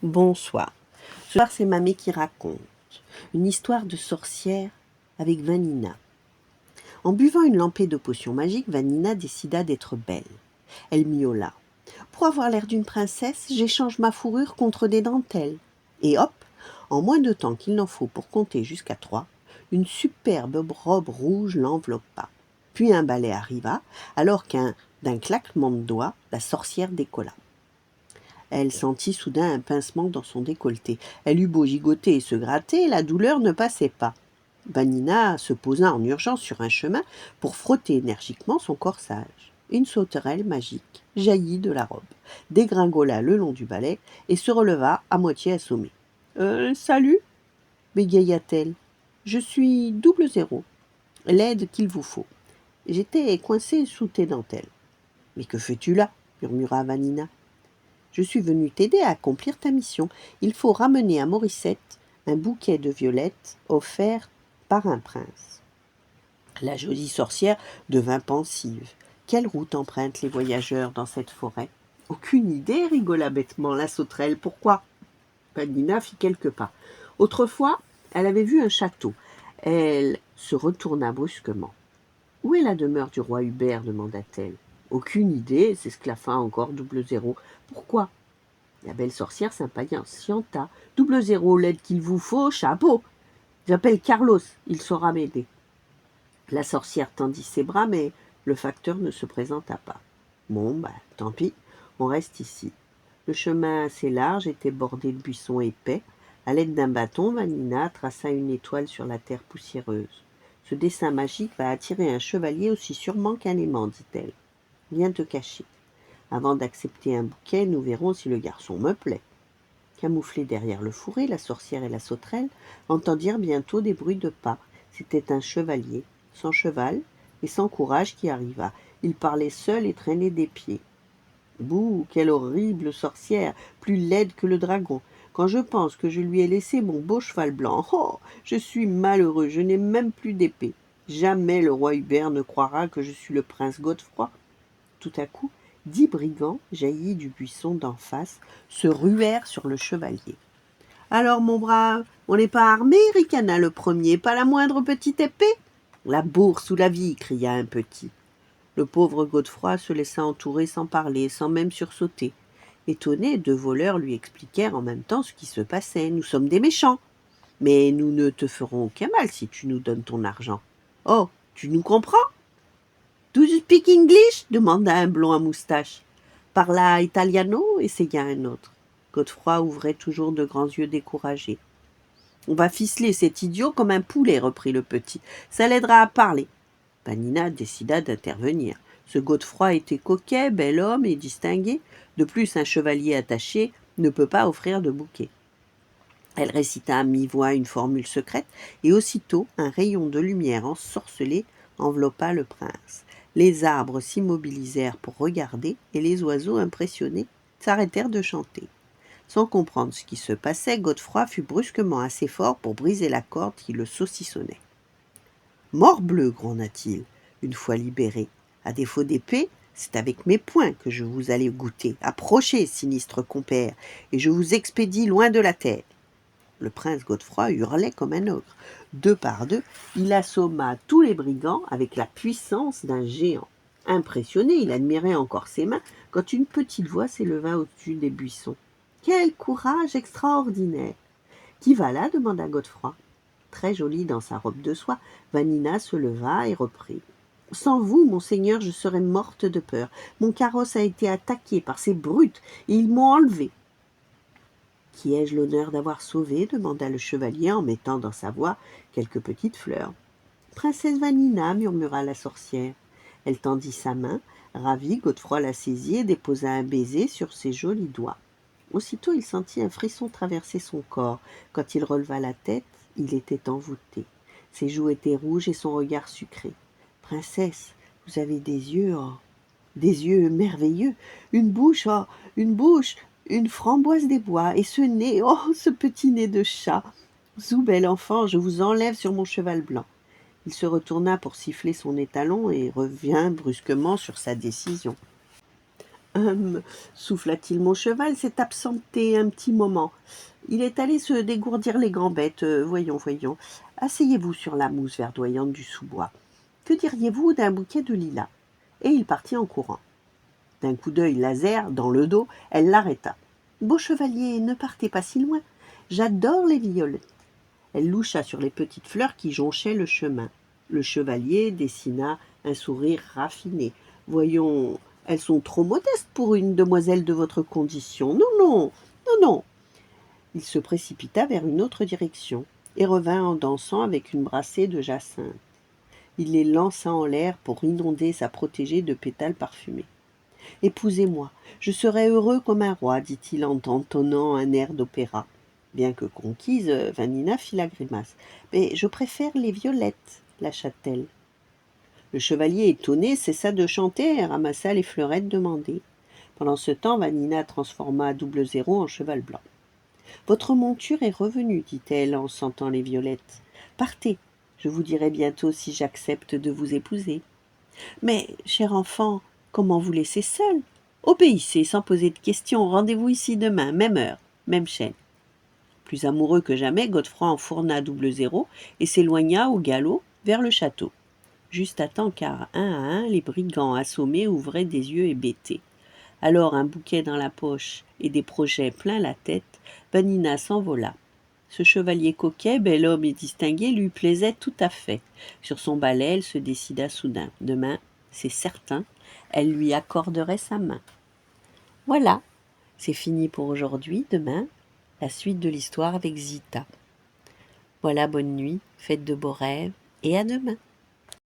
Bonsoir. Ce soir, c'est Mamé qui raconte une histoire de sorcière avec Vanina. En buvant une lampée de potion magique, Vanina décida d'être belle. Elle miaula. Pour avoir l'air d'une princesse, j'échange ma fourrure contre des dentelles. Et hop, en moins de temps qu'il n'en faut pour compter jusqu'à 3, une superbe robe rouge l'enveloppa. Puis un balai arriva, alors d'un claquement de doigts, la sorcière décolla. Elle sentit soudain un pincement dans son décolleté. Elle eut beau gigoter et se gratter, la douleur ne passait pas. Vanina se posa en urgence sur un chemin pour frotter énergiquement son corsage. Une sauterelle magique jaillit de la robe, dégringola le long du balai et se releva à moitié assommée. Salut, bégaya-t-elle. Je suis 00, l'aide qu'il vous faut. J'étais coincée sous tes dentelles. Mais que fais-tu là murmura Vanina. Je suis venue t'aider à accomplir ta mission. Il faut ramener à Morissette un bouquet de violettes offert par un prince. La jolie sorcière devint pensive. Quelle route empruntent les voyageurs dans cette forêt? Aucune idée, rigola bêtement la sauterelle. Pourquoi? Vanina fit quelques pas. Autrefois, elle avait vu un château. Elle se retourna brusquement. Où est la demeure du roi Hubert demanda-t-elle. Aucune idée, s'esclaffa encore 00. Pourquoi? La belle sorcière s'impatienta. 00, l'aide qu'il vous faut, chapeau. J'appelle Carlos, il saura m'aider. La sorcière tendit ses bras, mais le facteur ne se présenta pas. Bon, tant pis, on reste ici. Le chemin assez large était bordé de buissons épais. À l'aide d'un bâton, Vanina traça une étoile sur la terre poussiéreuse. Ce dessin magique va attirer un chevalier aussi sûrement qu'un aimant, dit-elle. Viens te cacher. Avant d'accepter un bouquet, nous verrons si le garçon me plaît. Camouflés derrière le fourré, la sorcière et la sauterelle entendirent bientôt des bruits de pas. C'était un chevalier, sans cheval et sans courage, qui arriva. Il parlait seul et traînait des pieds. Bouh, quelle horrible sorcière, plus laide que le dragon. Quand je pense que je lui ai laissé mon beau cheval blanc, oh, je suis malheureux, je n'ai même plus d'épée. Jamais le roi Hubert ne croira que je suis le prince Godefroy. Tout à coup, 10 brigands, jaillis du buisson d'en face, se ruèrent sur le chevalier. « Alors, mon brave, on n'est pas armé ?» ricana le premier. « Pas la moindre petite épée ?»« La bourse ou la vie !» cria un petit. Le pauvre Godefroy se laissa entourer sans parler, sans même sursauter. Étonnés, 2 voleurs lui expliquèrent en même temps ce qui se passait. « Nous sommes des méchants, mais nous ne te ferons aucun mal si tu nous donnes ton argent. »« Oh, tu nous comprends ?»« Do you speak English ?» demanda un blond à moustache. « Parla italiano ?» essaya un autre. Godefroy ouvrait toujours de grands yeux découragés. « On va ficeler cet idiot comme un poulet, reprit le petit. Ça l'aidera à parler. » Vanina décida d'intervenir. Ce Godefroy était coquet, bel homme et distingué. De plus, un chevalier attaché ne peut pas offrir de bouquet. Elle récita à mi-voix une formule secrète, et aussitôt un rayon de lumière ensorcelée enveloppa le prince. Les arbres s'immobilisèrent pour regarder, et les oiseaux, impressionnés, s'arrêtèrent de chanter. Sans comprendre ce qui se passait, Godefroy fut brusquement assez fort pour briser la corde qui le saucissonnait. « Morbleu !» gronda-t-il, une fois libéré. « À défaut d'épée, c'est avec mes poings que je vous allez goûter. Approchez, sinistre compère, et je vous expédie loin de la terre. » Le prince Godefroy hurlait comme un ogre. 2 par 2, il assomma tous les brigands avec la puissance d'un géant. Impressionné, il admirait encore ses mains quand une petite voix s'éleva au-dessus des buissons. « Quel courage extraordinaire !»« Qui va là ?» demanda Godefroy. Très jolie dans sa robe de soie, Vanina se leva et reprit. « Sans vous, monseigneur, je serais morte de peur. Mon carrosse a été attaqué par ces brutes et ils m'ont enlevé. »« Qui ai-je l'honneur d'avoir sauvé ?» demanda le chevalier en mettant dans sa voix quelques petites fleurs. « Princesse Vanina » murmura la sorcière. Elle tendit sa main. Ravi, Godefroy la saisit et déposa un baiser sur ses jolis doigts. Aussitôt, il sentit un frisson traverser son corps. Quand il releva la tête, il était envoûté. Ses joues étaient rouges et son regard sucré. « Princesse, vous avez des yeux merveilleux, une bouche, une framboise des bois, et ce nez, oh, ce petit nez de chat. Zou, bel enfant, je vous enlève sur mon cheval blanc. » Il se retourna pour siffler son étalon et revint brusquement sur sa décision. Souffla-t-il, mon cheval s'est absenté un petit moment. Il est allé se dégourdir les gambettes. Voyons, voyons. Asseyez-vous sur la mousse verdoyante du sous-bois. Que diriez-vous d'un bouquet de lilas? Et il partit en courant. D'un coup d'œil laser, dans le dos, elle l'arrêta. Beau chevalier, ne partez pas si loin. J'adore les violettes. Elle loucha sur les petites fleurs qui jonchaient le chemin. Le chevalier dessina un sourire raffiné. Voyons, elles sont trop modestes pour une demoiselle de votre condition. Non, non, non, non. Il se précipita vers une autre direction et revint en dansant avec une brassée de jacinthe. Il les lança en l'air pour inonder sa protégée de pétales parfumés. Épousez-moi, je serai heureux comme un roi, dit-il en entonnant un air d'opéra. Bien que conquise, Vanina fit la grimace. Mais je préfère les violettes, lâcha-t-elle. Le chevalier, étonné, cessa de chanter et ramassa les fleurettes demandées. Pendant ce temps, Vanina transforma Double Zéro en cheval blanc. Votre monture est revenue, dit-elle en sentant les violettes. Partez, je vous dirai bientôt si j'accepte de vous épouser. Mais, cher enfant, comment vous laisser seul? Obéissez sans poser de questions, rendez-vous ici demain, même heure, même chaîne. Plus amoureux que jamais, Godefroy enfourna Double Zéro et s'éloigna au galop vers le château. Juste à temps car, un à un, les brigands assommés ouvraient des yeux hébétés. Alors, un bouquet dans la poche et des projets plein la tête, Vanina s'envola. Ce chevalier coquet, bel homme et distingué, lui plaisait tout à fait. Sur son balai, elle se décida soudain. Demain, c'est certain, elle lui accorderait sa main. Voilà, c'est fini pour aujourd'hui. Demain, la suite de l'histoire avec Zita. Voilà, bonne nuit, faites de beaux rêves et à demain.